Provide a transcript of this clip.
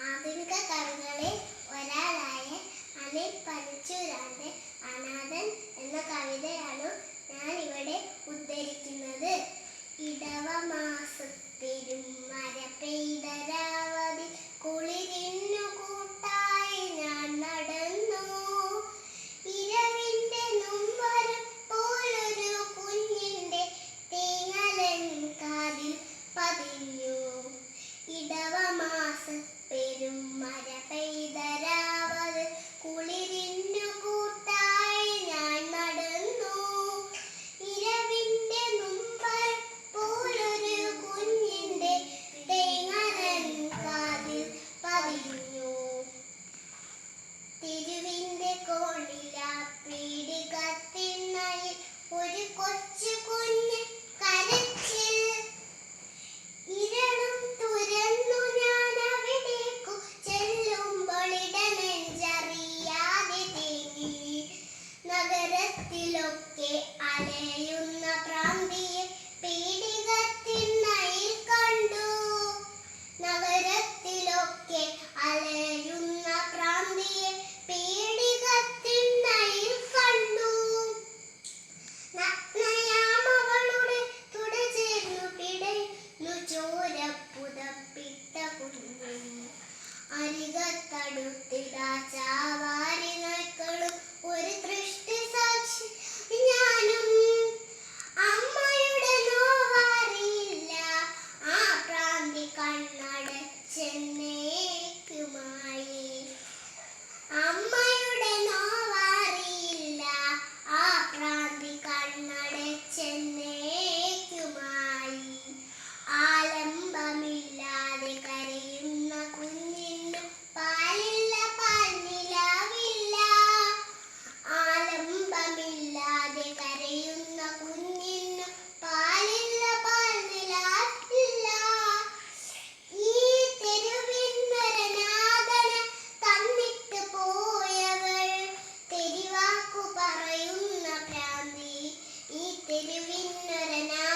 ആധുനിക കവികളിൽ ഒരാളായ അനിൽ പനച്ചൂരാന്റെ അനാഥൻ എന്ന കവിതയാണ് ഞാൻ ഇവിടെ ഉദ്ധരിക്കുന്നത്. ഇടവമാസത്തിലും മഴ പെയ്തരാവതിൽ കുളിരിന്നു കൂട്ടായി ഞാൻ നടന്നു. ഇരവിന്റെ നൊമ്പരം പോലൊരു കുഞ്ഞിന്റെ തേങ്ങലൻ കാതിൽ പതിഞ്ഞു. ഇടവമാസത്തിലും മഴ പെയ്തരാവതിൽ കുളിരിന്നു കൂട്ടായി ഞാൻ നടന്നു. ഇരവിന്റെ നൊമ്പരം പോലൊരു കുഞ്ഞിന്റെ തേങ്ങലൻ കാതിൽ പതിഞ്ഞു. തെരുവിന്റെ കോണില പീടികത്തിണ്ണയിൽ ഒരു കൊച്ചു കുഞ്ഞ് കരച്ചിൽ. ഇരളും തുരന്നു ഞാൻ അവിടേക്കു ചെല്ലുമ്പോൾ ഇടനെഞ്ചറിയാതെ തേങ്ങി. നഗരത്തിലൊക്കെ അലയുന്ന പ്രാന്തിയെ പീടികത്തിണ്ണയിൽ കണ്ടു. നഗരത്തിലൊക്കെ അലയുന്ന പ്രാന്തിയെ പീടികത്തിണ്ണയിൽ കണ്ടു. നഗ്നയാമവളുടെ തുട ചേർന്നു പിടയുന്നു ചോര പുതപ്പിട്ട കുഞ്ഞും. അരികത്തടുത്തിടാ ചാവാരി നായ്ക്കളും ഒരു ദൃഷ്ടി സാക്ഷി ഞാനും. അമ്മയുടെ നോവാറിയില്ല ആ പ്രാന്തി കണ്ണടച്ചെന്നേക്കുമായി. അമ്മയുടെ നോവാറിയില്ല ആ പ്രാന്തി കണ്ണടച്ചെന്നേക്കുമായി. ആലംബമില്ലാതെ കരയുന്ന കുഞ്ഞിനു പാലില്ല, പാൽനിലാവില്ല. ആലംബമില്ലാതെ കരയുന്ന കുഞ്ഞിനു പാലില്ല, പാൽനിലാവില്ല. ഈ തെരുവിനൊരനാഥനെ തന്നിട്ട് പോയവൾ തെരുവാക്കു പറയുന്ന പ്രാന്തി. ഈ തെരുവിനൊരനാഥനെ